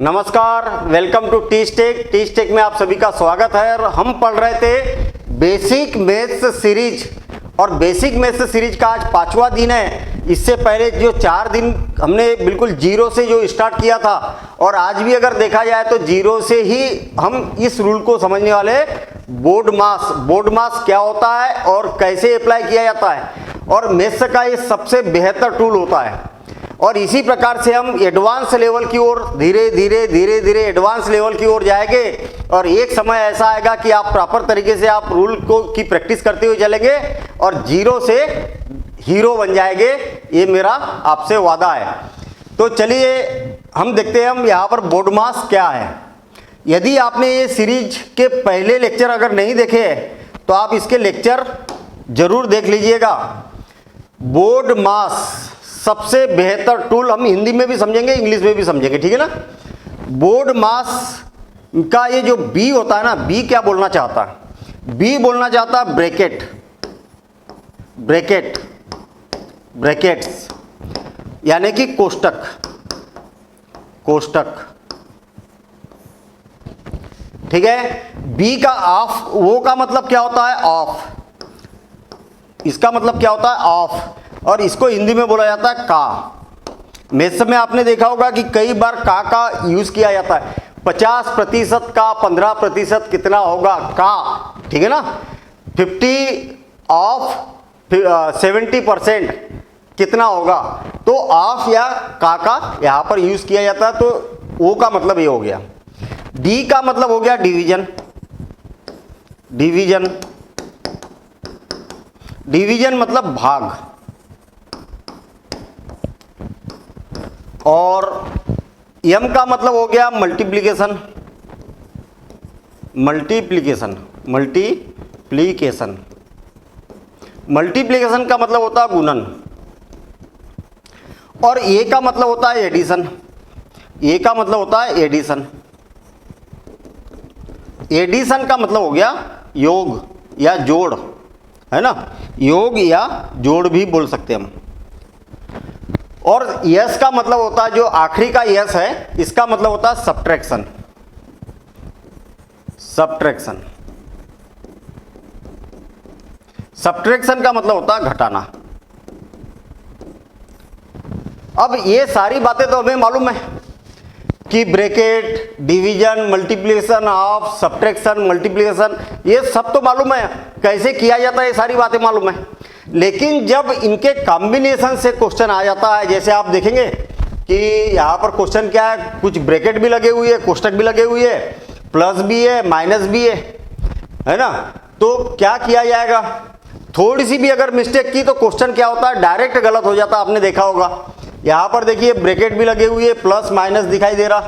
नमस्कार, welcome to teach take में आप सभी का स्वागत है। और हम पढ़ रहे थे बेसिक मैथ्स सीरीज और बेसिक मैथ्स सीरीज का आज 5वां दिन है। इससे पहले जो 4 दिन हमने बिल्कुल जीरो से जो स्टार्ट किया था और आज भी अगर देखा जाए तो जीरो से ही हम इस रूल को समझने वाले। बोर्ड मास क्या होता है और कैसे अप्लाई किया जाता है और मैथ्स का ये सबसे बेहतर टूल होता है। और इसी प्रकार से हम एडवांस लेवल की ओर धीरे धीरे एडवांस लेवल की ओर जाएंगे और एक समय ऐसा आएगा कि आप प्रॉपर तरीके से आप रूल को की प्रैक्टिस करते हुए चलेंगे और जीरो से हीरो बन जाएंगे। ये मेरा आपसे वादा है। तो चलिए हम देखते हैं हम यहाँ पर बोर्ड मास क्या है। यदि आपने ये सीरीज के पहले लेक्चर अगर नहीं देखे तो आप इसके लेक्चर जरूर देख लीजिएगा। बोर्ड मास सबसे बेहतर टूल, हम हिंदी में भी समझेंगे इंग्लिश में भी समझेंगे, ठीक है ना। बोर्ड मास का ये जो बी होता है ना, बी क्या बोलना चाहता है? बी बोलना चाहता है ब्रैकेट्स यानी कि कोष्टक, ठीक है। बी का ऑफ, वो का मतलब क्या होता है? ऑफ। इसका मतलब क्या होता है? ऑफ। और इसको हिंदी में बोला जाता है का। मैथ्स में आपने देखा होगा कि कई बार का यूज किया जाता है। 50% का 15% कितना होगा? का, ठीक है ना। 50 ऑफ 70% कितना होगा? तो ऑफ या का यहां पर यूज किया जाता है। तो ओ का मतलब ये हो गया। डी का मतलब हो गया डिवीजन मतलब भाग। और एम का मतलब हो गया मल्टीप्लिकेशन का मतलब होता है गुणन। और ए का मतलब होता है एडिशन का मतलब हो गया योग या जोड़, है ना। योग या जोड़ भी बोल सकते हैं हम। और यस का मतलब होता है, जो आखिरी का यस है, इसका मतलब होता है सब्ट्रैक्शन। सब्ट्रैक्शन का मतलब होता है घटाना। अब ये सारी बातें तो हमें मालूम है कि bracket, division, multiplication, of, subtraction, multiplication, ये सब तो मालूम है कैसे किया जाता है, ये सारी बातें मालूम है। लेकिन जब इनके कॉम्बिनेशन से क्वेश्चन आ जाता है, जैसे आप देखेंगे कि यहाँ पर क्वेश्चन क्या है, कुछ ब्रैकेट भी लगे हुए है, कोष्टक भी लगे हुए है, प्लस भी है, माइनस भी है ना। तो क्या किया जाएगा? थोड़ी सी भी अगर मिस्टेक की तो क्वेश्चन क्या होता है, डायरेक्ट गलत हो जाता है। आपने देखा होगा यहाँ पर देखिए ब्रैकेट भी लगे हुए, प्लस माइनस दिखाई दे रहा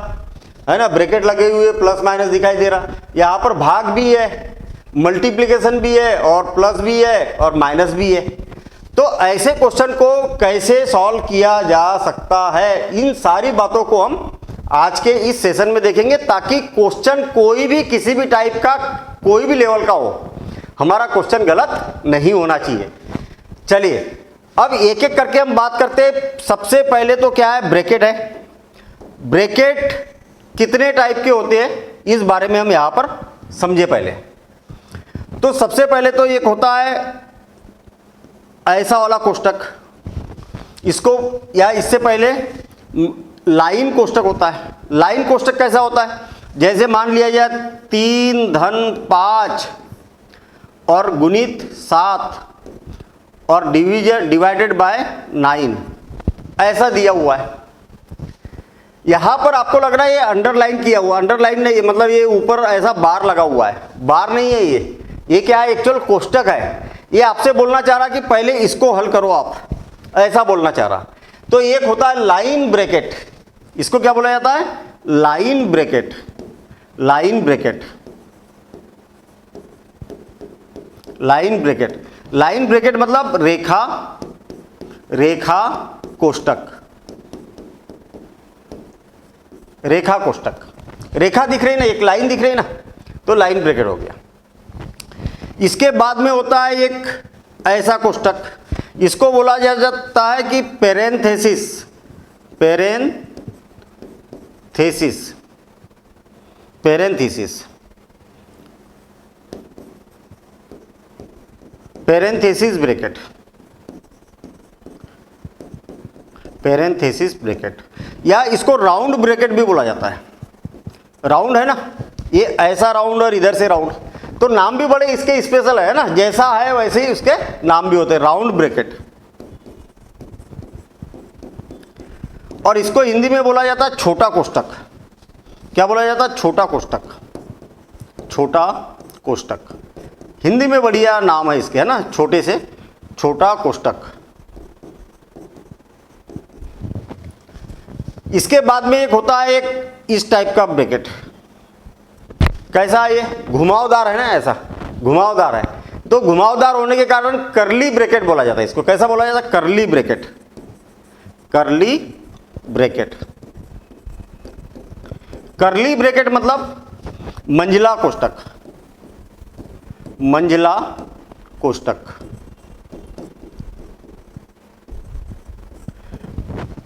है ना, ब्रैकेट लगे हुए प्लस माइनस दिखाई दे रहा। यहाँ पर भाग भी है, मल्टीप्लिकेशन भी है और प्लस भी है और माइनस भी है। तो ऐसे क्वेश्चन को कैसे सॉल्व किया जा सकता है, इन सारी बातों को हम आज के इस सेशन में देखेंगे, ताकि क्वेश्चन कोई भी किसी भी टाइप का, कोई भी लेवल का हो, हमारा क्वेश्चन गलत नहीं होना चाहिए। चलिए अब एक एक करके हम बात करते हैं। सबसे पहले तो क्या है? ब्रैकेट है। ब्रैकेट कितने टाइप के होते हैं इस बारे में हम यहां पर समझे पहले। तो सबसे पहले तो एक होता है ऐसा वाला कोष्टक, इसको या इससे पहले लाइन कोष्टक होता है। लाइन कोष्टक कैसा होता है? जैसे मान लिया जाए 3 धन 5 और गुणित 7 और डिवाइडेड बाय 9 ऐसा दिया हुआ है। यहां पर आपको लग रहा है ये अंडरलाइन किया हुआ, अंडरलाइन नहीं, मतलब ये ऊपर ऐसा बार लगा हुआ है। बार नहीं है ये क्या है? एक्चुअल कोष्टक है। ये आपसे बोलना चाह रहा कि पहले इसको हल करो, आप ऐसा बोलना चाह रहा। तो एक होता है लाइन ब्रैकेट, इसको क्या बोला जाता है? लाइन ब्रैकेट मतलब रेखा कोष्टक। रेखा दिख रही ना, एक लाइन दिख रही ना, तो लाइन ब्रैकेट हो गया। इसके बाद में होता है एक ऐसा कोष्टक, इसको बोला जा सकता है कि parenthesis parenthesis, parenthesis bracket, parenthesis bracket, या इसको राउंड ब्रैकेट भी बोला जाता है। राउंड है ना, ये ऐसा राउंड और इधर से राउंड, तो नाम भी बड़े इसके स्पेशल है ना, जैसा है वैसे ही उसके नाम भी होते हैं, राउंड ब्रैकेट। और इसको हिंदी में बोला जाता है छोटा कोष्टक। क्या बोला जाता है? छोटा कोष्टक, छोटा कोष्टक। हिंदी में बढ़िया नाम है इसके, है ना, छोटे से छोटा कोष्टक। इसके बाद में एक होता है एक इस टाइप का ब्रैकेट। कैसा है ये? घुमावदार है ना, ऐसा घुमावदार है। तो घुमावदार होने के कारण कर्ली ब्रैकेट बोला जाता है इसको। कैसा बोला जाता है? Curly bracket, curly bracket. Curly bracket मतलब मंजिला कोष्टक, मंजिला कोष्टक।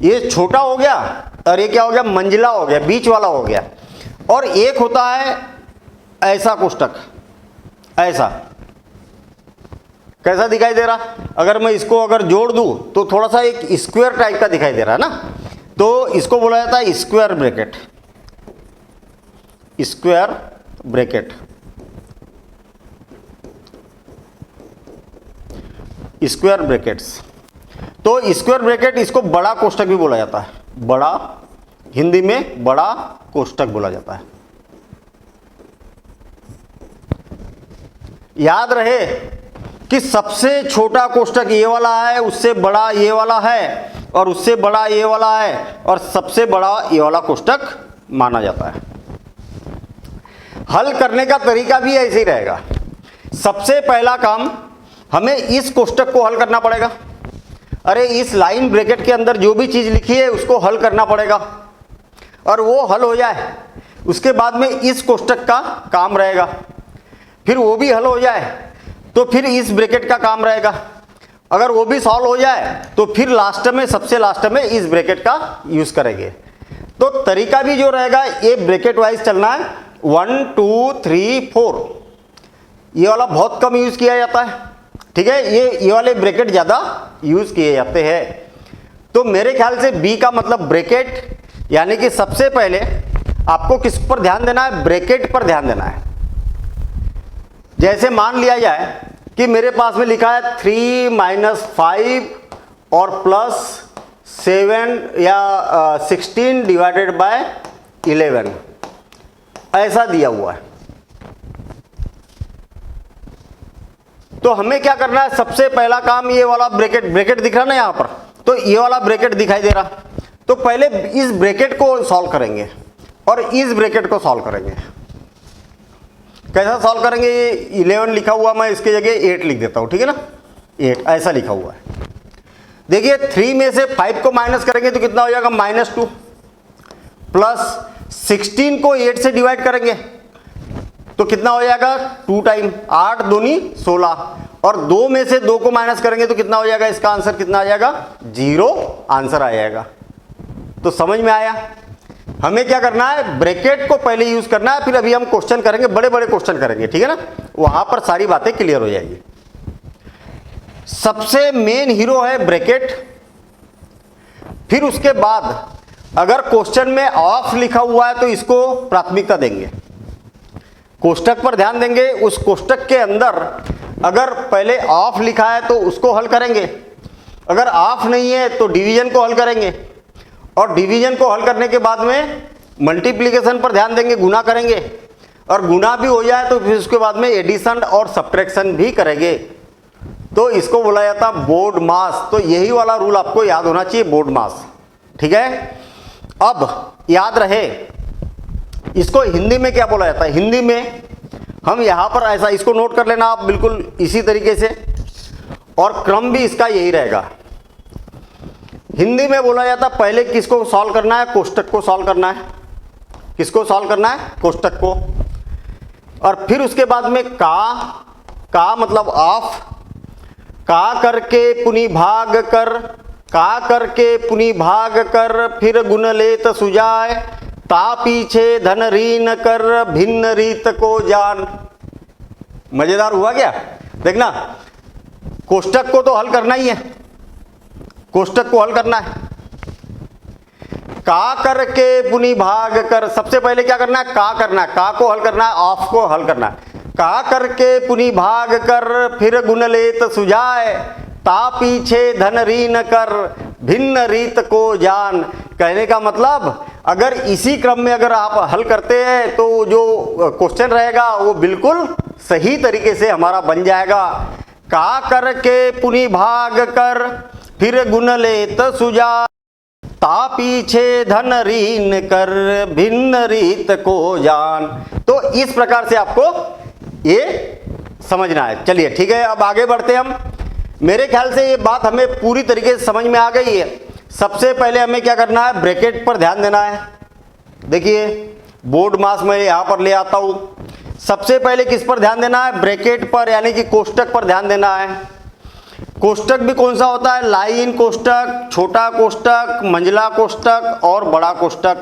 ये छोटा हो गया और ये क्या हो गया? मंजिला हो गया, बीच वाला हो गया। और एक होता है ऐसा कोष्टक, ऐसा। कैसा दिखाई दे रहा? अगर मैं इसको अगर जोड़ दूं तो थोड़ा सा एक स्क्वायर टाइप का दिखाई दे रहा है ना, तो इसको बोला जाता है square bracket, square bracket, square brackets. तो स्क्वायर ब्रैकेट इसको बड़ा कोष्टक भी बोला जाता है, बड़ा, हिंदी में बड़ा कोष्टक बोला जाता है। याद रहे कि सबसे छोटा कोष्टक ये वाला है, उससे बड़ा ये वाला है, और उससे बड़ा ये वाला है, और सबसे बड़ा ये वाला कोष्टक माना जाता है। हल करने का तरीका भी ऐसे ही रहेगा। सबसे पहला काम हमें इस कोष्टक को हल करना पड़ेगा। अरे इस लाइन ब्रैकेट के अंदर जो भी चीज लिखी है उसको हल करना पड़ेगा, और वो हल हो जाए उसके बाद में इस कोष्टक का काम रहेगा। फिर वो भी हल हो जाए तो फिर इस ब्रैकेट का काम रहेगा। अगर वो भी सॉल्व हो जाए तो फिर लास्ट में, सबसे लास्ट में इस ब्रैकेट का यूज करेंगे। तो तरीका भी जो रहेगा ये ब्रैकेट वाइज चलना है, 1 2 3 4। ये वाला बहुत कम यूज किया जाता है, ठीक है, ये वाले ब्रैकेट ज्यादा यूज किए जाते हैं। तो मेरे ख्याल से बी का मतलब ब्रैकेट, यानी कि सबसे पहले आपको किस पर ध्यान देना है? ब्रैकेट पर ध्यान देना है। जैसे मान लिया जाए कि मेरे पास में लिखा है 3 - 5 और +7 या 16 / 11, ऐसा दिया हुआ है। तो हमें क्या करना है? सबसे पहला काम ये वाला ब्रैकेट दिख रहा ना यहाँ पर, तो ये वाला ब्रैकेट दिखाई दे रहा, तो पहले इस ब्रैकेट को सॉल्व करेंगे और इस ब्रैकेट को सॉल्व करेंगे। कैसा सॉल्व करेंगे? ये 11 लिखा हुआ, मैं इसके जगह 8 लिख देता हूं, ठीक है ना, 8 ऐसा लिखा हुआ है। देखिए 3 में से 5 को माइनस करेंगे तो कितना हो जाएगा? -2, प्लस 16 को 8 से डिवाइड करेंगे तो कितना हो जाएगा? 2 टाइम, 8 दूनी 16, और 2 में से 2 को माइनस करेंगे तो कितना हो जाएगा? इसका आंसर कितना आ जाएगा? 0 आंसर आ जाएगा। तो समझ में आया? हमें क्या करना है? ब्रैकेट को पहले यूज करना है, फिर अभी हम क्वेश्चन करेंगे, बड़े बड़े क्वेश्चन करेंगे, ठीक है ना, वहां पर सारी बातें क्लियर हो जाएगी। सबसे मेन हीरो है ब्रैकेट। फिर उसके बाद अगर क्वेश्चन में ऑफ लिखा हुआ है तो इसको प्राथमिकता देंगे, कोष्टक पर ध्यान देंगे। उस कोष्टक के अंदर अगर पहले ऑफ लिखा है तो उसको हल करेंगे, अगर ऑफ नहीं है तो डिवीजन को हल करेंगे, और डिवीजन को हल करने के बाद में मल्टीप्लिकेशन पर ध्यान देंगे, गुना करेंगे, और गुना भी हो जाए तो फिर उसके बाद में एडिशन और सब्ट्रैक्शन भी करेंगे। तो इसको बोला जाता है बोर्ड मास। तो यही वाला रूल आपको याद होना चाहिए, बोर्ड मास, ठीक है। अब याद रहे इसको हिंदी में क्या बोला जाता है? हिंदी में हम यहां पर ऐसा, इसको नोट कर लेना आप बिल्कुल इसी तरीके से, और क्रम भी इसका यही रहेगा। हिंदी में बोला जाता है पहले किसको सॉल्व करना है? कोष्टक को सॉल्व करना है। किसको सॉल्व करना है? कोष्टक को। और फिर उसके बाद में का मतलब ऑफ, का करके पुनि भाग कर, का करके पुनि भाग कर, फिर गुण लेत सुजाए, ता पीछे धन ऋण कर भिन्न रीत को जान। मजेदार हुआ क्या? देखना, कोष्टक को तो हल करना ही है, कोष्टक को हल करना है। का करके पुनि भाग कर, सबसे पहले क्या करना है? का करना है, का को हल करना है, ऑफ को हल करना है। का करके पुनि भाग कर फिर गुण लेत सुझाए, ता पीछे धन ऋण कर भिन्न रीत को जान। कहने का मतलब अगर इसी क्रम में अगर आप हल करते हैं तो जो क्वेश्चन रहेगा वो बिल्कुल सही तरीके से हमारा बन जाएगा। का करके पुनि भाग कर फिर गुण लेत सुझाए, ता पीछे धन ऋण कर भिन्न रीत को जान। तो इस प्रकार से आपको ये समझना है। चलिए ठीक है, अब आगे बढ़ते हम। मेरे ख्याल से ये बात हमें पूरी तरीके से समझ में आ गई है। सबसे पहले हमें क्या करना है? ब्रैकेट पर ध्यान देना है। देखिए बोर्ड मास मैं यहां पर ले आता हूं। सबसे पहले किस पर ध्यान देना है? ब्रैकेट पर, यानी कि कोष्टक पर ध्यान देना है। कोष्टक भी कौन सा होता है? लाइन कोष्टक, छोटा कोष्टक, मंझला कोष्टक और बड़ा कोष्टक।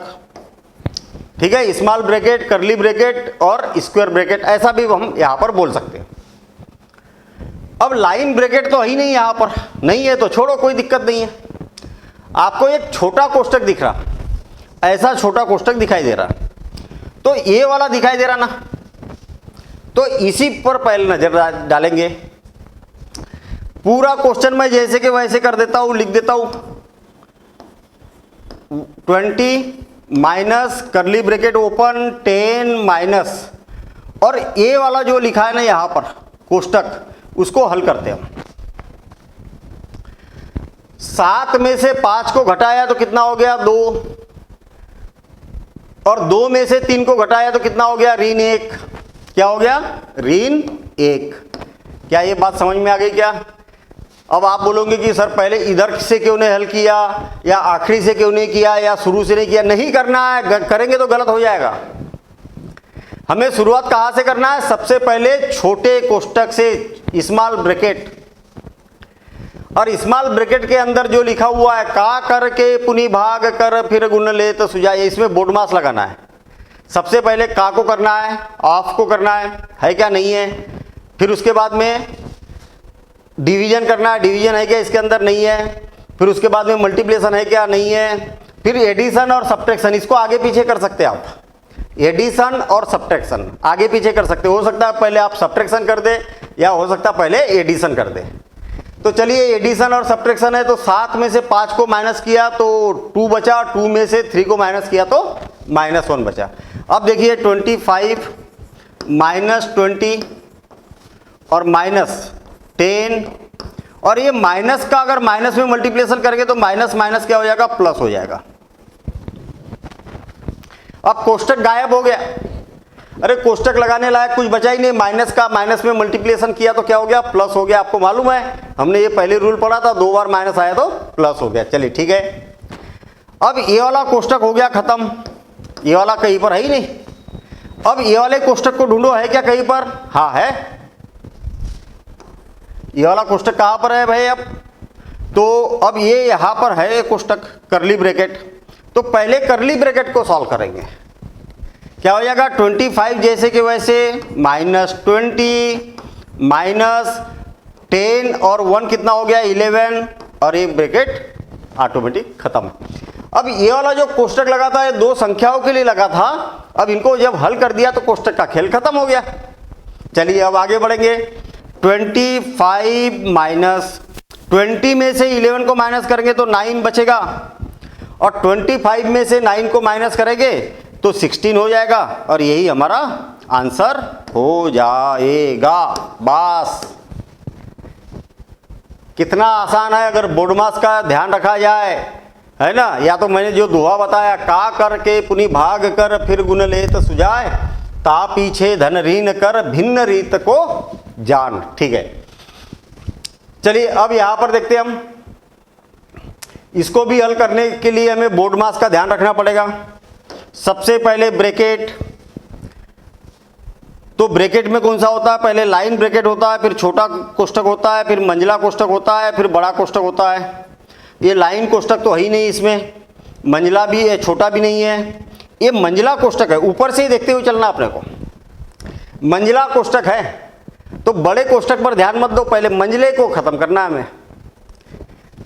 ठीक है, स्मॉल ब्रैकेट, कर्ली ब्रैकेट और स्क्वायर ब्रैकेट, ऐसा भी हम यहां पर बोल सकते हैं। अब लाइन ब्रैकेट तो है ही नहीं, यहां पर नहीं है तो छोड़ो, कोई दिक्कत नहीं है। आपको एक छोटा कोष्टक दिख रहा, ऐसा छोटा कोष्टक दिखाई दे रहा, तो ये वाला दिखाई दे रहा ना, तो इसी पर पहले नजर डालेंगे। पूरा क्वेश्चन मैं जैसे कि वैसे कर देता हूं, लिख देता हूं 20 minus curly bracket open 10 minus, और ए वाला जो लिखा है ना यहां पर कोष्टक, उसको हल करते हैं हम। 7 में से 5 को घटाया तो कितना हो गया? 2, और 2 में से 3 को घटाया तो कितना हो गया? ऋण 1। क्या हो गया? ऋण 1। क्या ये बात समझ में आ गई क्या? अब आप बोलोगे कि सर पहले इधर से क्यों नहीं हल किया, या आखिरी से क्यों नहीं किया, या शुरू से नहीं किया? नहीं करना है, करेंगे तो गलत हो जाएगा। हमें शुरुआत कहां से करना है? सबसे पहले छोटे कोष्टक से, स्मॉल ब्रैकेट, और स्मॉल ब्रैकेट के अंदर जो लिखा हुआ है का करके पुनि भाग कर फिर गुण ले तो सुझाए, इसमें बोर्ड मास लगाना है। सबसे पहले का को करना है, ऑफ को करना है क्या? नहीं है। फिर उसके बाद में डिवीजन करना है, डिवीजन है क्या इसके अंदर? नहीं है। फिर उसके बाद में मल्टीप्लिकेशन है क्या? नहीं है। फिर एडिशन और सब्ट्रैक्शन, इसको आगे पीछे कर सकते हैं आप। एडिशन और सब्ट्रैक्शन आगे पीछे कर सकते हो सकता है पहले आप सब्ट्रैक्शन कर दे, या हो सकता है पहले एडिशन कर दे। तो चलिए एडिशन और सब्ट्रैक्शन है, तो 7 में से 5 को माइनस किया तो 2 बचा, 2 में से 3 को माइनस किया तो -1 बचा। अब देखिए 25 माइनस 20 और -10, और ये माइनस का अगर माइनस में मल्टीप्लिकेशन करेंगे तो माइनस माइनस क्या हो जाएगा? प्लस हो जाएगा। अब कोष्टक गायब हो गया। अरे कोष्टक लगाने लायक कुछ बचा ही नहीं, माइनस का माइनस में मल्टीप्लिकेशन किया तो क्या हो गया? प्लस हो गया। आपको मालूम है, हमने ये पहले रूल पढ़ा था, 2 बार माइनस आया तो प्लस हो गया। चलिए ठीक है, अब ये वाला कोष्टक हो गया खत्म, ये वाला कहीं पर है ही नहीं। अब ये वाले कोष्टक को ढूंढो, है क्या कहीं पर? हाँ है। ये वाला कोष्टक कहां पर है भाई? अब तो अब ये यहां पर है कोष्टक कर्ली ब्रैकेट, तो पहले कर्ली ब्रैकेट को सॉल्व करेंगे। क्या हो जाएगा? 25 जैसे कि वैसे, -20 -10 और 1 कितना हो गया? 11, और ये ब्रैकेट ऑटोमेटिक खत्म। अब ये वाला जो कोष्टक लगा था ये 2 संख्याओं के लिए लगा था, अब इनको जब हल कर दिया तो कोष्टक का खेल खत्म हो गया। चलिए अब आगे बढ़ेंगे। 25 माइनस 20 में से 11 को माइनस करेंगे तो 9 बचेगा, और 25 में से 9 को माइनस करेंगे तो 16 हो जाएगा, और यही हमारा आंसर हो जाएगा। बस कितना आसान है अगर बोर्ड मास का ध्यान रखा जाए, है ना। या तो मैंने जो दोहा बताया, का करके पुनि भाग कर फिर गुण लेत सुझाए, ता पीछे धन ऋण कर भिन्न रीत को जान। ठीक है, चलिए अब यहां पर देखते हैं हम। इसको भी हल करने के लिए हमें बोर्ड मास का ध्यान रखना पड़ेगा। सबसे पहले ब्रैकेट, तो ब्रैकेट में कौन सा होता है? पहले लाइन ब्रैकेट होता है, फिर छोटा कोष्टक होता है, फिर मंझला कोष्टक होता है, फिर बड़ा कोष्टक होता है। ये लाइन कोष्टक तो है ही नहीं, इसमें मंझला भी है, छोटा भी नहीं है, ये मंजिला कोष्टक है, ऊपर से ही देखते हुए चलना अपने को। मंजिला कोष्टक है तो बड़े कोष्टक पर ध्यान मत दो, पहले मंजिले को खत्म करना है हमें।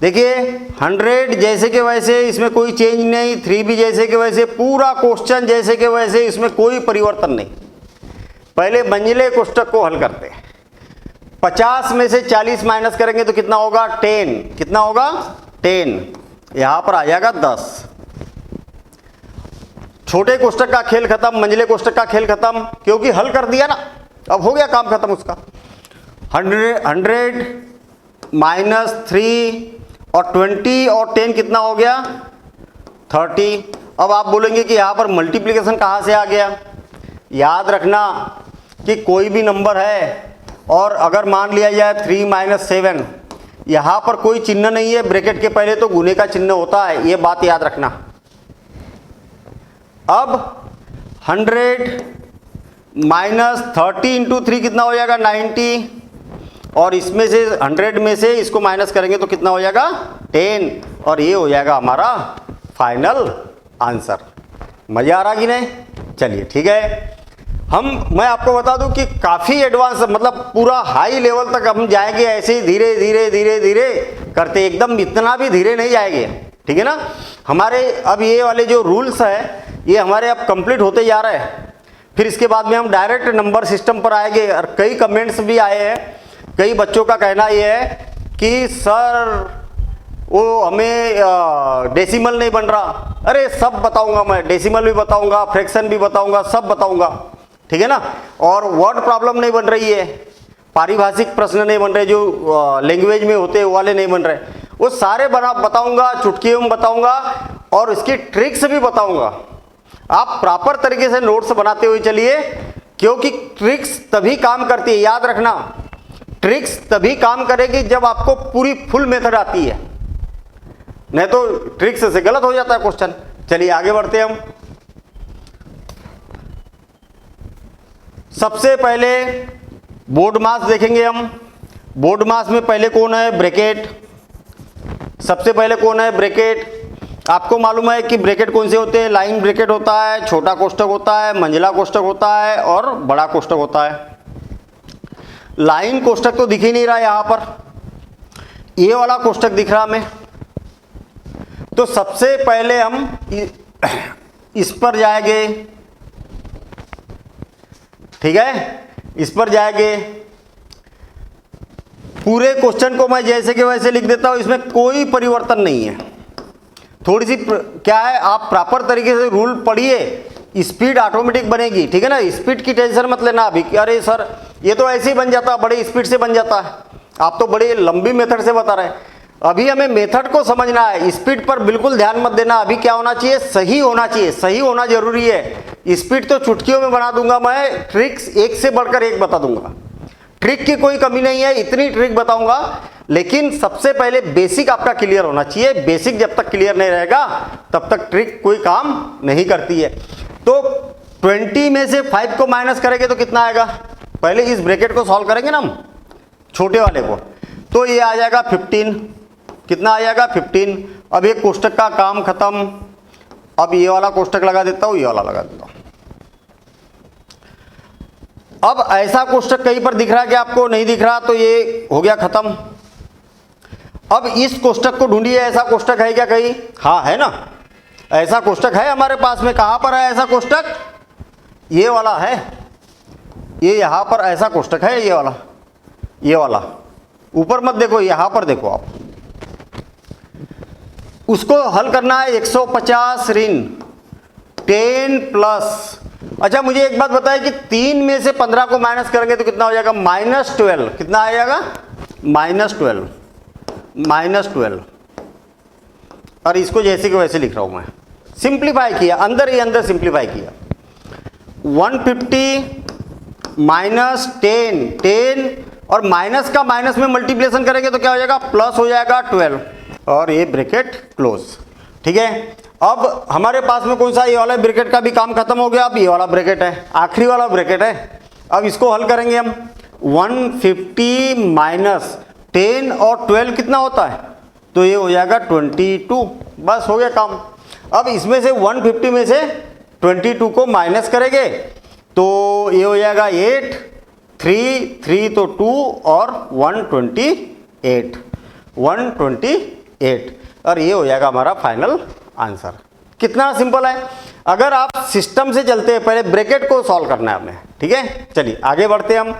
देखिए 100 जैसे के वैसे, इसमें कोई चेंज नहीं, 3 भी जैसे के वैसे, पूरा क्वेश्चन जैसे के वैसे, इसमें कोई परिवर्तन नहीं। पहले मंजिले कोष्टक को हल करते हैं। 50 में से 40 माइनस करेंगे तो कितना होगा 10, कितना होगा 10, यहां पर आ जाएगा 10। छोटे कोष्टक का खेल खत्म, मंजिले कोष्टक का खेल खत्म, क्योंकि हल कर दिया ना, अब हो गया काम खत्म उसका। 100 माइनस 3 और 20 और 10 कितना हो गया 30। अब आप बोलेंगे कि यहाँ पर मल्टीप्लिकेशन कहाँ से आ गया। याद रखना कि कोई भी नंबर है और अगर मान लिया जाए 3 माइनस 7, यहाँ पर कोई चिन्ह नहीं है ब्रैकेट के पहले, तो गुने का चिन्ह होता है, ये बात याद रखना। अब 100 माइनस 30 इंटू 3 कितना हो जाएगा 90, और इसमें से 100 में से इसको माइनस करेंगे तो कितना हो जाएगा 10, और ये हो जाएगा हमारा फाइनल आंसर। मजा आ रहा कि नहीं? चलिए ठीक है। मैं आपको बता दूं कि काफ़ी एडवांस, मतलब पूरा हाई लेवल तक हम जाएंगे ऐसे ही धीरे धीरे धीरे धीरे करते, एकदम इतना भी धीरे नहीं जाएंगे, ठीक है ना। हमारे अब ये वाले जो रूल्स है ये हमारे अब कंप्लीट होते जा रहे हैं। फिर इसके बाद में हम डायरेक्ट नंबर सिस्टम पर आएंगे। और कई कमेंट्स भी आए हैं, कई बच्चों का कहना ये है कि सर वो हमें डेसिमल नहीं बन रहा। अरे सब बताऊंगा मैं, डेसिमल भी बताऊंगा, फ्रैक्शन भी बताऊंगा, सब बताऊंगा, ठीक है ना। और वर्ड प्रॉब्लम नहीं बन रही है, पारिभाषिक प्रश्न नहीं बन रहे, जो लैंग्वेज में होते हैं वो वाले नहीं बन रहे, वो सारे बताऊंगा, चुटकियों में बताऊंगा, और इसकी ट्रिक्स भी बताऊंगा। आप प्रॉपर तरीके से नोट्स बनाते हुए चलिए, क्योंकि ट्रिक्स तभी काम करती है। याद रखना, ट्रिक्स तभी काम करेगी जब आपको पूरी फुल मेथड आती है, नहीं तो ट्रिक्स से गलत हो जाता है क्वेश्चन। चलिए आगे बढ़ते हैं हम। सबसे पहले बोर्ड मास देखेंगे हम। बोर्ड मास में पहले कौन है ब्रैकेट, सबसे पहले कौन है ब्रैकेट। आपको मालूम है कि ब्रैकेट कौन से होते हैं, लाइन ब्रैकेट होता है, छोटा कोष्टक होता है, मंजिला कोष्टक होता है और बड़ा कोष्टक होता है। लाइन कोष्टक तो दिख ही नहीं रहा यहां पर, ये वाला कोष्टक दिख रहा हमें। तो सबसे पहले हम इस पर जाएंगे, ठीक है, इस पर जाएंगे। पूरे क्वेश्चन को मैं जैसे के वैसे लिख देता हूं, इसमें कोई परिवर्तन नहीं है। थोड़ी सी क्या है, आप प्रॉपर तरीके से रूल पढ़िए, स्पीड ऑटोमेटिक बनेगी, ठीक है ना। स्पीड की टेंशन मत लेना अभी कि अरे सर ये तो ऐसे ही बन जाता है, बड़े स्पीड से बन जाता है, आप तो बड़ी लंबी मेथड से बता रहे हैं। अभी हमें मेथड को समझना है, स्पीड पर बिल्कुल ध्यान मत देना। अभी क्या होना चाहिए, सही होना चाहिए, सही होना जरूरी है। स्पीड तो चुटकियों में बना दूंगा मैं, ट्रिक्स एक से बढ़कर एक बता दूंगा, ट्रिक की कोई कमी नहीं है, इतनी ट्रिक बताऊंगा। लेकिन सबसे पहले बेसिक आपका क्लियर होना चाहिए। बेसिक जब तक क्लियर नहीं रहेगा तब तक ट्रिक कोई काम नहीं करती है। तो 20 में से 5 को माइनस करेंगे तो कितना आएगा, पहले इस ब्रैकेट को सॉल्व करेंगे ना हम, छोटे वाले को, तो ये आ जाएगा 15, कितना आ जाएगा 15। अब एक कोष्टक का काम खत्म। अब ये वाला कोष्टक लगा देता हूं, ये वाला लगा देता हूं। अब ऐसा कोष्टक कहीं पर दिख रहा है कि आपको नहीं दिख रहा, तो ये हो गया खत्म। अब इस कोष्टक को ढूंढिए, ऐसा कोष्टक है क्या कहीं, हाँ है ना, ऐसा कोष्टक है हमारे पास में। कहां पर है ऐसा कोष्टक, ये वाला है, ये यहां पर ऐसा कोष्टक है, ये वाला, ये वाला। ऊपर मत देखो, यहां पर देखो आप। उसको हल करना है 150 ऋण 10 प्लस। अच्छा मुझे एक बात बताइए कि 3 में से 15 को माइनस करेंगे तो कितना हो जाएगा -12, कितना आ जाएगा -12। और इसको जैसे कि वैसे लिख रहा हूं मैं, सिंप्लीफाई किया, अंदर ही अंदर सिंप्लीफाई किया। 150 माइनस 10 और माइनस का माइनस में मल्टीप्लिकेशन करेंगे तो क्या हो जाएगा, प्लस हो जाएगा 12, और ये ब्रैकेट क्लोज, ठीक है। अब हमारे पास में कौन सा, ये वाला ब्रैकेट का भी काम खत्म हो गया। अब ये वाला ब्रैकेट है, आखिरी वाला ब्रैकेट है। अब इसको हल करेंगे हम। 150 माइनस 10 और 12 कितना होता है, तो ये हो जाएगा 22, बस हो गया काम। अब इसमें से 150 में से 22 को माइनस करेंगे तो ये हो जाएगा 8, 3 तो 2 और 128 और ये हो जाएगा हमारा फाइनल आंसर। कितना सिंपल है। अगर आप सिस्टम से चलते हैं, पहले ब्रैकेट को सॉल्व करना है हमें, ठीक है। चलिए आगे बढ़ते हैं हम।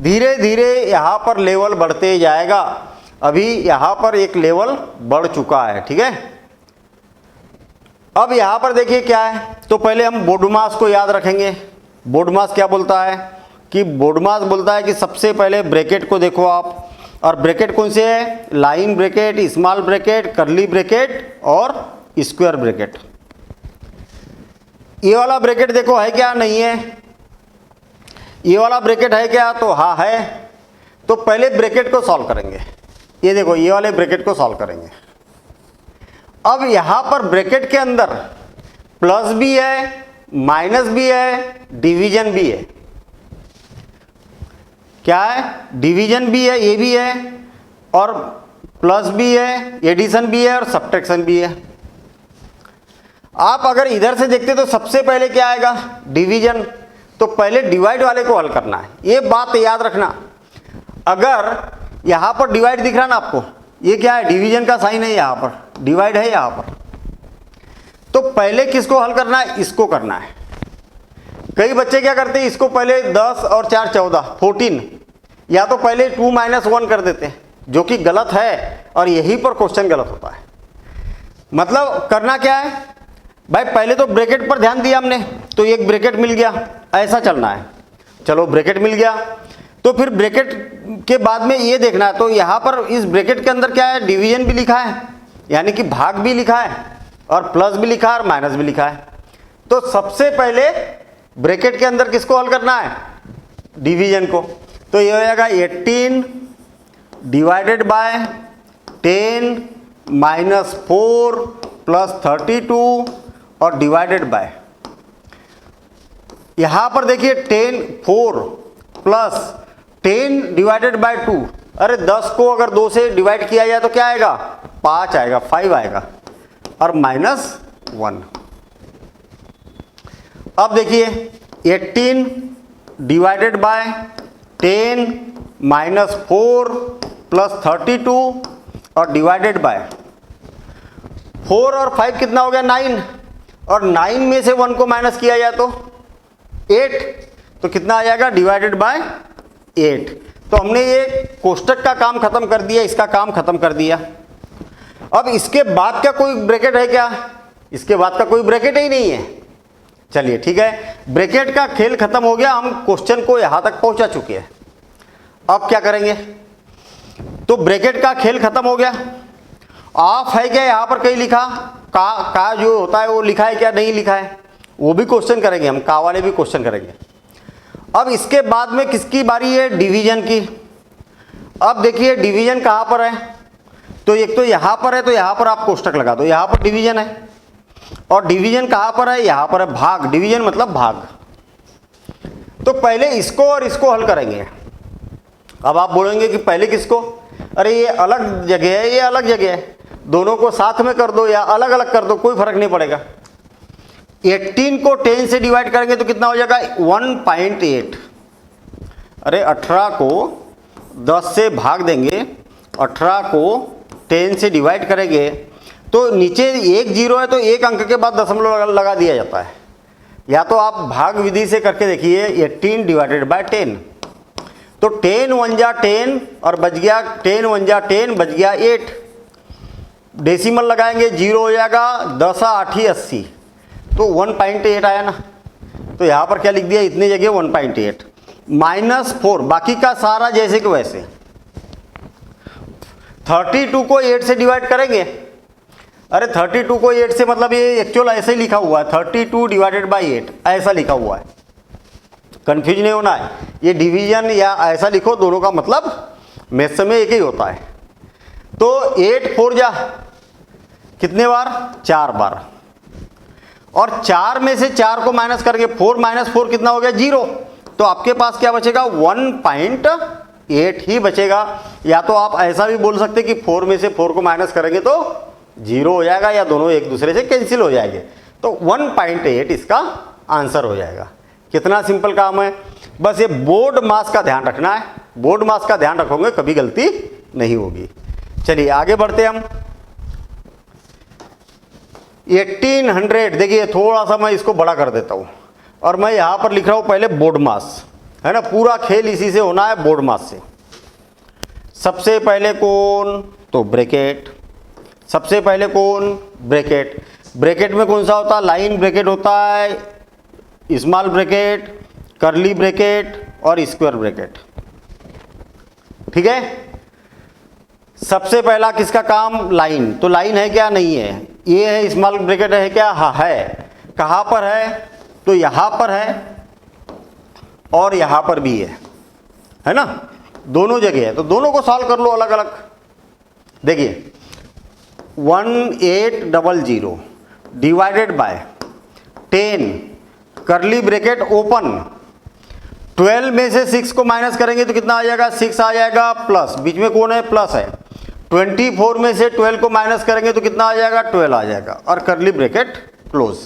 धीरे धीरे यहाँ पर लेवल बढ़ते जाएगा। अभी यहाँ पर एक लेवल बढ़ चुका है, ठीक है। अब यहाँ पर देखिए क्या है, तो पहले हम बोडमास को याद रखेंगे। बोडमास क्या बोलता है कि बोडमास बोलता है कि सबसे पहले ब्रैकेट को देखो आप, और ब्रैकेट कौन से है, line bracket, small bracket, curly bracket और स्क्वायर ब्रैकेट। ये वाला ब्रैकेट देखो है क्या, नहीं है। ये वाला ब्रैकेट है क्या, तो हाँ है। तो पहले ब्रैकेट को सॉल्व करेंगे। ये देखो ये वाले ब्रैकेट को सॉल्व करेंगे। अब यहां पर ब्रैकेट के अंदर प्लस भी है, माइनस भी है, डिवीजन भी है। क्या है, डिवीजन भी है, ये भी है, और प्लस भी है, एडिशन भी है और सब्ट्रैक्शन भी है। आप अगर इधर से देखते तो सबसे पहले क्या आएगा, डिवीजन। तो पहले डिवाइड वाले को हल करना है। ये बात याद रखना, अगर यहां पर डिवाइड दिख रहा ना आपको, ये क्या है, डिवीजन का साइन है, यहां पर डिवाइड है यहां पर। तो पहले किसको हल करना है, इसको करना है। कई बच्चे क्या करते हैं, इसको पहले 10 और 4 14 14, या तो पहले 2 - 1 कर देते हैं, जो कि गलत है और यहीं पर क्वेश्चन गलत होता है। मतलब करना क्या है भाई, पहले तो ब्रैकेट पर ध्यान दिया हमने, तो एक ब्रैकेट मिल गया, ऐसा चलना है। चलो ब्रैकेट मिल गया, तो फिर ब्रैकेट के बाद में ये देखना है, तो यहाँ पर इस ब्रैकेट के अंदर क्या है, डिवीजन भी लिखा है, यानी कि भाग भी लिखा है, और प्लस भी लिखा है और माइनस भी लिखा है। तो सबसे पहले ब्रैकेट के अंदर किसको हल करना है, डिवीजन को। तो ये हो जाएगा 18 डिवाइडेड बाय 10 माइनस 4 प्लस 32 और डिवाइडेड बाय, यहां पर देखिए 4 प्लस 10 डिवाइडेड बाय 2। अरे 10 को अगर 2 से डिवाइड किया जाए तो क्या आएगा, 5 आएगा, 5 आएगा, और माइनस 1। अब देखिए 18 डिवाइडेड बाय 10 माइनस 4 प्लस 32 और डिवाइडेड बाय 4 और 5 कितना हो गया, 9, और 9 में से 1 को माइनस किया जाए तो 8, तो कितना आ जाएगा, डिवाइडेड बाय 8। तो हमने ये कोष्टक का काम खत्म कर दिया, इसका काम खत्म कर दिया। अब इसके बाद का कोई ब्रैकेट है क्या, इसके बाद का कोई ब्रैकेट ही नहीं है। चलिए ठीक है, ब्रैकेट का खेल खत्म हो गया, हम क्वेश्चन को यहां तक पहुंचा चुके हैं। अब क्या करेंगे, तो ब्रैकेट का खेल खत्म हो गया। ऑफ है क्या, यहां पर कहीं लिखा, का जो होता है वो लिखा है क्या, नहीं लिखा है, वो भी क्वेश्चन करेंगे हम, का वाले भी क्वेश्चन करेंगे। अब इसके बाद में किसकी बारी है, डिवीजन की। अब देखिए डिवीजन कहां पर है, तो एक तो यहां पर है, तो यहां पर आप कोष्टक लगा दो, यहां पर डिवीजन है। और डिवीजन कहां पर है, यहां पर है भाग, डिवीजन मतलब भाग। तो पहले इसको और इसको हल करेंगे। अब आप बोलेंगे कि पहले किसको, अरे ये अलग जगह है, ये अलग जगह है, दोनों को साथ में कर दो या अलग अलग कर दो, कोई फर्क नहीं पड़ेगा। 18 को 10 से डिवाइड करेंगे तो कितना हो जाएगा, 1.8। अरे 18 को 10 से भाग देंगे, 18 को 10 से डिवाइड करेंगे, तो नीचे एक जीरो है तो एक अंक के बाद दशमलव लगा दिया जाता है। या तो आप भाग विधि से करके देखिए, 18 डिवाइडेड बाय 10, तो 10 1 जा 10 और बच गया 10 1 जा 10, बच गया 8। डेसिमल लगाएंगे, 0 हो जाएगा, 10 8 80, तो 1.8 आया ना। तो यहाँ पर क्या लिख दिया, इतनी जगह 1.8 माइनस 4, बाकी का सारा जैसे कि वैसे। 32 को 8 से डिवाइड करेंगे, अरे 32 को 8 से मतलब ये एक्चुअल ऐसे ही लिखा हुआ है, 32 डिवाइडेड बाई 8 ऐसा लिखा हुआ है, कंफ्यूज नहीं होना है। ये डिवीजन या ऐसा लिखो, दोनों का मतलब मैथ्स में एक ही होता है। तो 8 4 जा कितने बार, 4 बार, और 4 में से 4 को माइनस करके 4 माइनस 4 कितना हो गया, 0। तो आपके पास क्या बचेगा, 1.8 ही बचेगा। या तो आप ऐसा भी बोल सकते कि 4 में से 4 को माइनस करेंगे तो 0 हो जाएगा, या दोनों एक दूसरे से कैंसिल हो जाएंगे। तो 1.8 इसका आंसर हो जाएगा। कितना सिंपल काम है, बस ये बोर्ड मास का ध्यान रखना है। बोर्ड मास का ध्यान रखोगे कभी गलती नहीं होगी। चलिए आगे बढ़ते हम। 1800, देखिए थोड़ा सा मैं इसको बड़ा कर देता हूँ और मैं यहाँ पर लिख रहा हूँ पहले बोर्ड मास, है ना। पूरा खेल इसी से होना है, बोर्ड मास से। सबसे पहले कौन, तो ब्रैकेट। सबसे पहले कौन, ब्रैकेट। ब्रैकेट में कौन सा होता है, लाइन ब्रैकेट होता है, स्मॉल ब्रैकेट, कर्ली ब्रैकेट और स्क्वायर ब्रैकेट। ठीक है। सबसे पहला किसका काम, लाइन। तो लाइन है क्या, नहीं है। ये है स्मॉल ब्रैकेट है क्या, हाँ है। कहाँ पर है, तो यहाँ पर है और यहाँ पर भी है ना, दोनों जगह है। तो दोनों को सॉल्व कर लो अलग अलग। देखिए 1800 divided by 10 curly bracket open, 12 में से 6 को माइनस करेंगे तो कितना आ जाएगा, 6 आ जाएगा, प्लस बीच में कौन है, प्लस है। 24 में से 12 को माइनस करेंगे तो कितना आ जाएगा, 12 आ जाएगा, और कर्ली ब्रैकेट क्लोज।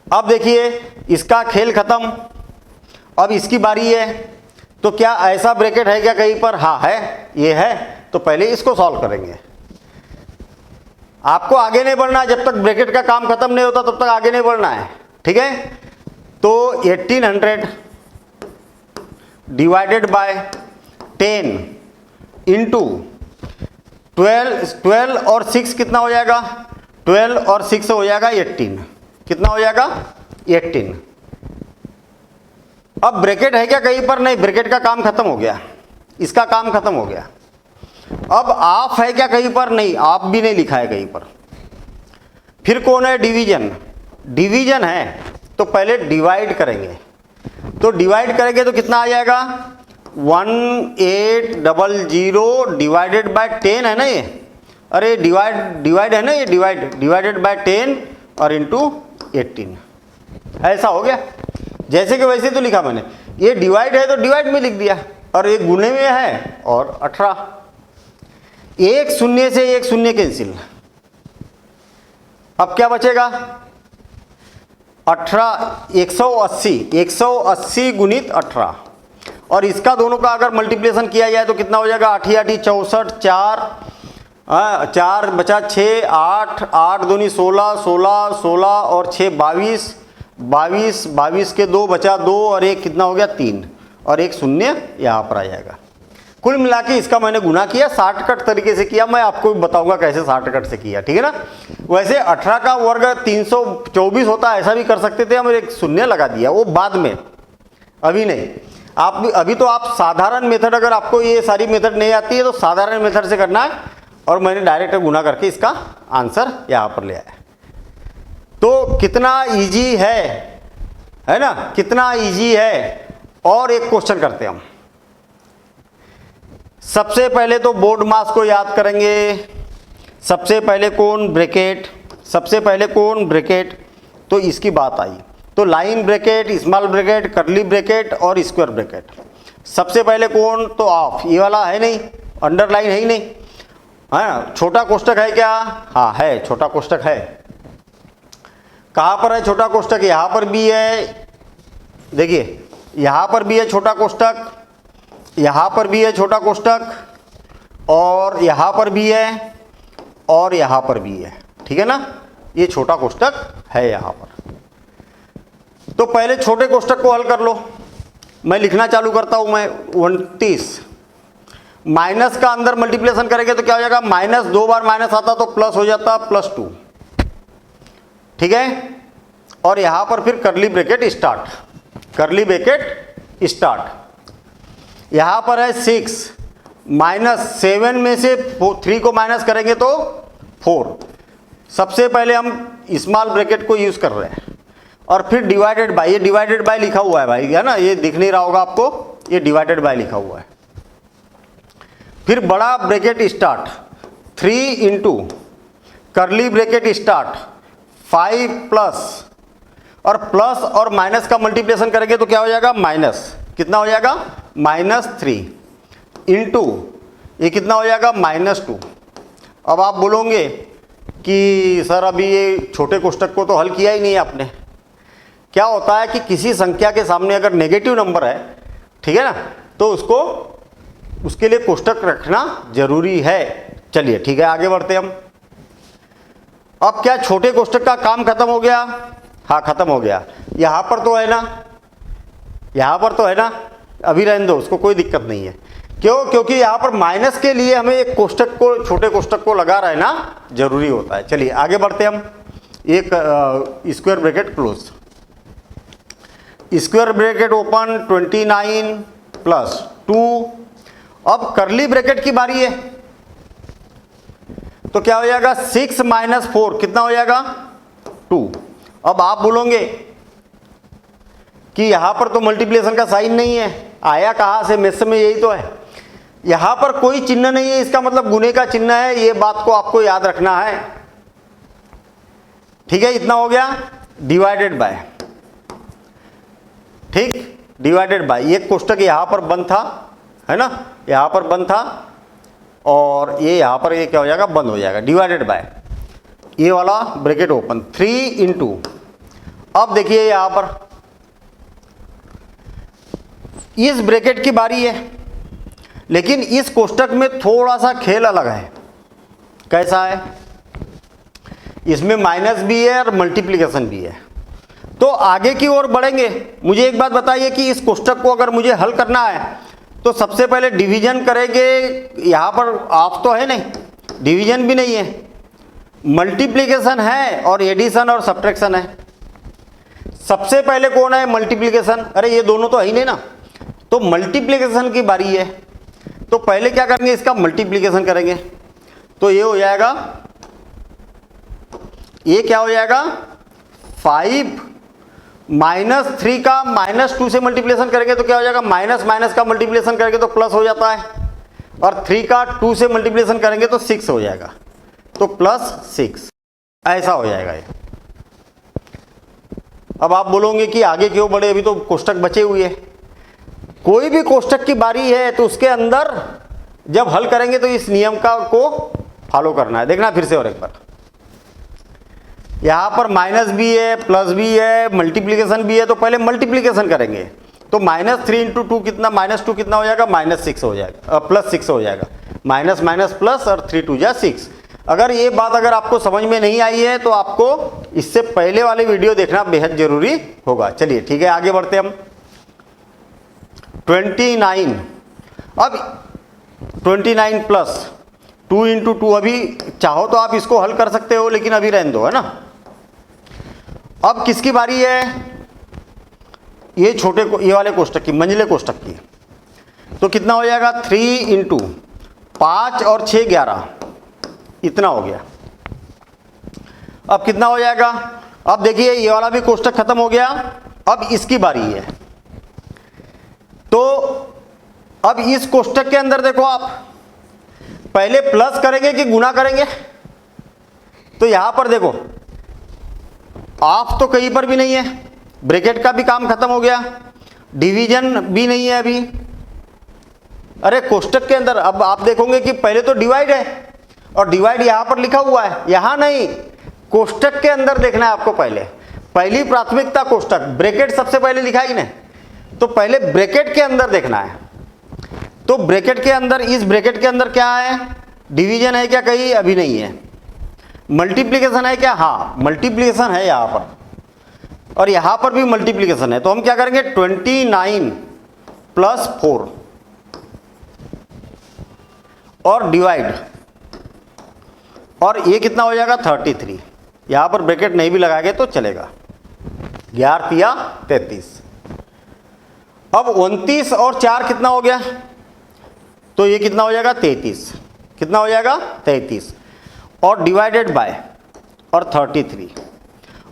अब देखिए इसका खेल खत्म। अब इसकी बारी है। तो क्या ऐसा ब्रैकेट है क्या कहीं पर, हाँ है, ये है। तो पहले इसको सॉल्व करेंगे। आपको आगे नहीं बढ़ना है, जब तक ब्रैकेट का काम खत्म नहीं होता तब तक आगे नहीं बढ़ना है। ठीक है। तो 1800 डिवाइडेड बाय 10 इंटू 12 और 6 कितना हो जाएगा, 12 और 6 हो जाएगा 18। कितना हो जाएगा, 18। अब ब्रैकेट है क्या कहीं पर, नहीं, ब्रैकेट का काम खत्म हो गया, इसका काम खत्म हो गया। अब ऑफ है क्या कहीं पर, नहीं, ऑफ भी नहीं लिखा है कहीं पर। फिर कौन है, डिवीजन। डिवीजन है तो पहले डिवाइड करेंगे। तो डिवाइड करेंगे तो कितना आ जाएगा, 1800 डिवाइडेड बाय 10 है ना ये, अरे डिवाइड है ना ये, डिवाइडेड बाय 10 और इंटू 18। ऐसा हो गया। जैसे कि वैसे तो लिखा मैंने, ये डिवाइड है तो डिवाइड में लिख दिया, और ये गुणे में है और 18। एक शून्य से एक शून्य कैंसिल। अब क्या बचेगा, 180 गुणित 18, और इसका दोनों का अगर मल्टीप्लिकेशन किया जाए तो कितना हो जाएगा, 8 8 64, 4 बचा 6, 8 8 दूनी 16, 16 16 और 6 22, 22 के 2 बचा 2 और एक कितना हो गया, 3, और एक शून्य यहाँ पर आ जाएगा। कुल मिला के इसका मैंने गुना किया, शॉर्टकट तरीके से किया। मैं आपको भी बताऊंगा कैसे शॉर्टकट से किया, ठीक है ना। वैसे 18 का वर्ग 324 होता है, ऐसा भी कर सकते थे हम, एक शून्य लगा दिया, वो बाद में, अभी नहीं। आप अभी तो आप साधारण मेथड, अगर आपको ये सारी मेथड नहीं आती है तो साधारण मेथड से करना है, और मैंने डायरेक्ट गुना करके इसका आंसर यहाँ पर ले आया। तो कितना ईजी है ना, कितना ईजी है। और एक क्वेश्चन करते हैं हम। सबसे पहले तो बोर्ड मास को याद करेंगे। सबसे पहले कौन, ब्रैकेट। सबसे पहले कौन, ब्रैकेट। तो इसकी बात आई तो line bracket, small bracket, curly bracket और स्क्वायर ब्रैकेट। सबसे पहले कौन, तो ऑफ, ये वाला है नहीं, अंडरलाइन है ही नहीं, है ना। छोटा कोष्टक है क्या, हाँ है, छोटा कोष्टक है। कहाँ पर है छोटा कोष्टक, यहाँ पर भी है। देखिए यहाँ पर भी है छोटा कोष्टक, यहाँ पर भी है छोटा कोष्टक, और यहाँ पर भी है, और यहाँ पर भी है, ठीक है ना। ये छोटा कोष्टक है यहाँ पर। तो पहले छोटे कोष्टक को हल कर लो। मैं लिखना चालू करता हूँ। मैं 29 माइनस का अंदर मल्टीप्लिकेशन करेंगे तो क्या हो जाएगा, माइनस, 2 बार माइनस आता तो प्लस हो जाता, +2, ठीक है। और यहाँ पर फिर curly bracket start, curly bracket start. यहाँ पर है 6, -7 में से 3 को माइनस करेंगे तो 4। सबसे पहले हम स्मॉल ब्रैकेट को यूज़ कर रहे हैं, और फिर डिवाइडेड बाय, ये डिवाइडेड बाय लिखा हुआ है भाई, है ना, ये दिख नहीं रहा होगा आपको, ये डिवाइडेड बाय लिखा हुआ है। फिर बड़ा bracket start, 3 into curly bracket start 5 plus, और प्लस और माइनस का मल्टीप्लिकेशन करेंगे तो क्या हो जाएगा, माइनस, कितना हो जाएगा, -3 इंटू ये कितना हो जाएगा, -2। अब आप बोलोगे कि सर अभी ये छोटे कोष्टक को तो हल किया ही नहीं है आपने। क्या होता है कि किसी संख्या के सामने अगर नेगेटिव नंबर है, ठीक है ना, तो उसके लिए कोष्टक रखना जरूरी है। चलिए ठीक है, आगे बढ़ते हम। अब क्या छोटे कोष्टक का काम खत्म हो गया? हाँ खत्म हो गया। यहां पर तो है ना, यहां पर तो है ना, अभी रहने दो, उसको कोई दिक्कत नहीं है। क्यों? क्योंकि यहां पर माइनस के लिए हमें एक कोष्टक को, छोटे कोष्टक को लगा रहना जरूरी होता है। चलिए आगे बढ़ते हम। एक square bracket close, square bracket open, 29 plus 2। अब करली ब्रैकेट की बारी है, तो क्या हो जाएगा 6 माइनस 4 कितना हो जाएगा 2। अब आप बोलोगे कि यहां पर तो मल्टीप्लिकेशन का साइन नहीं है, आया कहां से? मेष में यही तो है। यहां पर कोई चिन्ह नहीं है, इसका मतलब गुने का चिन्ह है। ये बात को आपको याद रखना है, ठीक है। इतना हो गया डिवाइडेड बाय, ठीक, डिवाइडेड बाय। ये कोष्टक यहां पर बंद था, है ना, यहां पर बंद था, और ये यहां पर ये क्या हो जाएगा, बंद हो जाएगा, डिवाइडेड बाय ये वाला ब्रैकेट ओपन, 3 इंटू। अब देखिए यहां पर इस ब्रैकेट की बारी है, लेकिन इस कोष्टक में थोड़ा सा खेल अलग है। कैसा है? इसमें माइनस भी है और मल्टीप्लिकेशन भी है। तो आगे की ओर बढ़ेंगे। मुझे एक बात बताइए कि इस कोष्टक को अगर मुझे हल करना है तो सबसे पहले डिवीजन करेंगे। यहां पर ऑफ तो है नहीं, डिवीजन भी नहीं है, मल्टीप्लिकेशन है और एडिशन और सब्ट्रैक्शन है। सबसे पहले कौन है? मल्टीप्लिकेशन। अरे ये दोनों तो है ही नहीं ना, तो मल्टीप्लिकेशन की बारी है। तो पहले क्या करेंगे, इसका मल्टीप्लिकेशन करेंगे। तो ये हो जाएगा, ये क्या हो जाएगा 5 माइनस 3 का माइनस 2 से मल्टीप्लिकेशन करेंगे तो क्या हो जाएगा, माइनस माइनस का मल्टीप्लिकेशन करेंगे तो प्लस हो जाता है, और 3 का 2 से मल्टीप्लिकेशन करेंगे तो 6 हो जाएगा, तो प्लस 6 ऐसा हो जाएगा ये। अब आप बोलोगे कि आगे क्यों बढ़े, अभी तो कोष्टक बचे हुए हैं। कोई भी कोष्टक की बारी है तो उसके अंदर जब हल करेंगे तो इस नियम का को फॉलो करना है। देखना फिर से और एक बार, यहां पर माइनस भी है, प्लस भी है, मल्टीप्लिकेशन भी है, तो पहले मल्टीप्लिकेशन करेंगे। तो माइनस 3 इंटू 2 कितना, माइनस 2 कितना हो जाएगा, माइनस 6 हो जाएगा, प्लस 6 हो जाएगा, माइनस माइनस प्लस, और 3 2 जा 6। अगर ये बात अगर आपको समझ में नहीं आई है तो आपको इससे पहले वाले वीडियो देखना बेहद जरूरी होगा। चलिए ठीक है, आगे बढ़ते हम। 29, अब 29 प्लस 2 इंटू 2, अभी चाहो तो आप इसको हल कर सकते हो, लेकिन अभी रहने दो, है ना। अब किसकी बारी है? ये छोटे को, ये वाले कोष्टक की, मंझले कोष्टक की। तो कितना हो जाएगा 3 इंटू 5 और 6 11, इतना हो गया। अब कितना हो जाएगा? अब देखिए ये वाला भी कोष्टक खत्म हो गया, अब इसकी बारी है। तो अब इस कोष्टक के अंदर देखो, आप पहले प्लस करेंगे कि गुना करेंगे? तो यहां पर देखो ऑफ तो कहीं पर भी नहीं है, ब्रैकेट का भी काम खत्म हो गया, डिवीजन भी नहीं है अभी। अरे कोष्टक के अंदर अब आप देखोगे कि पहले तो डिवाइड है, और डिवाइड यहां पर लिखा हुआ है, यहां नहीं, कोष्टक के अंदर देखना है आपको। पहली प्राथमिकता कोष्टक, ब्रैकेट सबसे पहले लिखा ही नहीं, तो पहले ब्रैकेट के अंदर देखना है। तो ब्रैकेट के अंदर, इस ब्रैकेट के अंदर क्या है, डिवीजन है क्या कहीं? अभी नहीं है। मल्टीप्लिकेशन है क्या? हाँ मल्टीप्लिकेशन है यहां पर, और यहां पर भी मल्टीप्लिकेशन है। तो हम क्या करेंगे, 29 प्लस 4 और डिवाइड, और ये कितना हो जाएगा 33। यहां पर ब्रैकेट नहीं भी लगाएंगे तो चलेगा, 11 तिया 33। अब 29 और 4 कितना हो गया, तो ये कितना हो जाएगा 33, कितना हो जाएगा 33, और डिवाइडेड बाय और 33,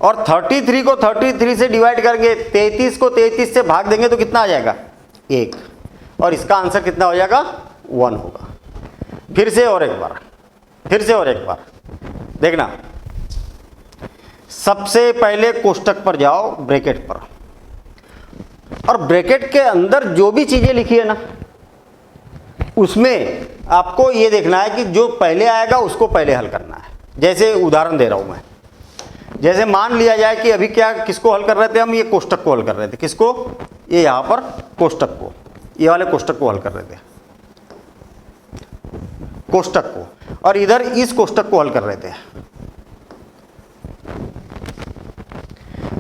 और 33 को 33 से डिवाइड करके 33 को 33 से भाग देंगे तो कितना आ जाएगा 1, और इसका आंसर कितना हो जाएगा 1 होगा। फिर से और एक बार, फिर से और एक बार देखना। सबसे पहले कोष्टक पर जाओ, ब्रैकेट पर, और ब्रैकेट के अंदर जो भी चीजें लिखी है ना, उसमें आपको ये देखना है कि जो पहले आएगा उसको पहले हल करना है। जैसे उदाहरण दे रहा हूं मैं, जैसे मान लिया जाए कि अभी क्या किसको हल कर रहे थे हम, ये कोष्टक को हल कर रहे थे। किसको? ये यहां पर कोष्टक को, ये वाले कोष्टक को हल कर रहे थे, कोष्टक को, और इधर इस कोष्टक को हल कर रहे थे।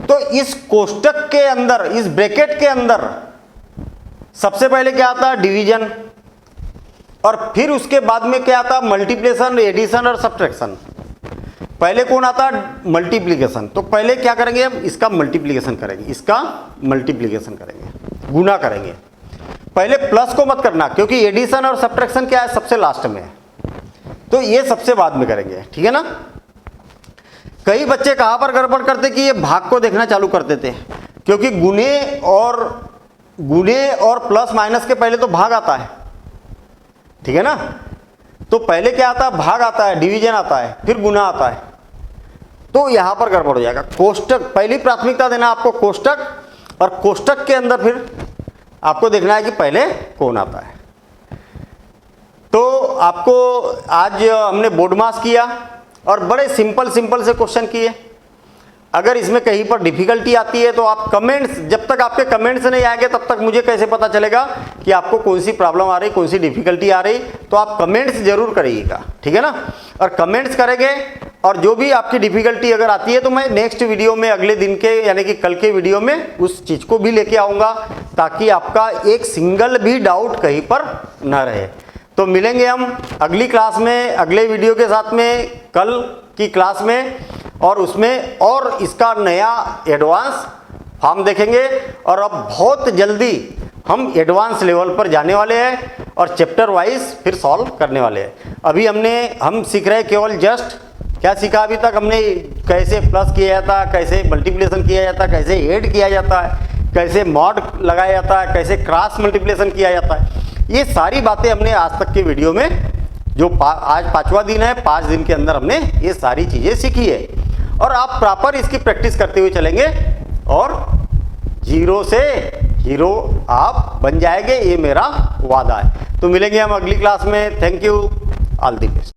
तो इस कोष्टक के अंदर, इस ब्रैकेट के अंदर सबसे पहले क्या आता है? डिवीजन, और फिर उसके बाद में क्या आता? मल्टीप्लिकेशन, एडिशन और सब्ट्रैक्शन। पहले कौन आता? मल्टीप्लिकेशन। तो पहले क्या करेंगे हम? इसका मल्टीप्लिकेशन करेंगे, इसका मल्टीप्लिकेशन करेंगे, गुना करेंगे। पहले प्लस को मत करना, क्योंकि एडिशन और सब्ट्रैक्शन क्या है? सबसे लास्ट में है, तो ये सबसे बाद में करेंगे, ठीक है ना। कई बच्चे कहां पर गड़बड़ करते कि ये भाग को देखना चालू कर देते, क्योंकि गुने और प्लस माइनस के पहले तो भाग आता है, ठीक है ना। तो पहले क्या आता है? भाग आता है, डिवीजन आता है, फिर गुना आता है, तो यहां पर गड़बड़ हो जाएगा। कोष्टक पहली प्राथमिकता देना आपको, कोष्टक, और कोष्टक के अंदर फिर आपको देखना है कि पहले कौन आता है। तो आपको आज हमने बोर्ड मास किया और बड़े सिंपल से क्वेश्चन किए। अगर इसमें कहीं पर डिफिकल्टी आती है तो आप कमेंट्स, जब तक आपके कमेंट्स नहीं आएंगे तब तक मुझे कैसे पता चलेगा कि आपको कौन सी प्रॉब्लम आ रही, कौन सी डिफिकल्टी आ रही। तो आप कमेंट्स जरूर करिएगा, ठीक है ना। और कमेंट्स करेंगे, और जो भी आपकी डिफिकल्टी अगर आती है तो मैं नेक्स्ट वीडियो में, अगले दिन के यानी कि कल के वीडियो में उस चीज़ को भी लेके आऊँगा, ताकि आपका एक सिंगल भी डाउट कहीं पर न रहे। तो मिलेंगे हम अगली क्लास में, अगले वीडियो के साथ में, कल की क्लास में, और उसमें और इसका नया एडवांस फॉर्म देखेंगे। और अब बहुत जल्दी हम एडवांस लेवल पर जाने वाले हैं और चैप्टर वाइज फिर सॉल्व करने वाले हैं। अभी हम सीख रहे हैं केवल जस्ट, क्या सीखा अभी तक हमने? कैसे प्लस किया जाता है, कैसे मल्टीप्लिकेशन किया जाता है, कैसे ऐड किया जाता है, कैसे मॉड लगाया जाता है, कैसे क्रॉस मल्टीप्लिकेशन किया जाता है। ये सारी बातें हमने आज तक के वीडियो में, जो आज 5वां दिन है, 5 दिन के अंदर हमने ये सारी चीज़ें सीखी है, और आप प्रॉपर इसकी प्रैक्टिस करते हुए चलेंगे और 0 से हीरो आप बन जाएंगे, ये मेरा वादा है। तो मिलेंगे हम अगली क्लास में। Thank you, all the best.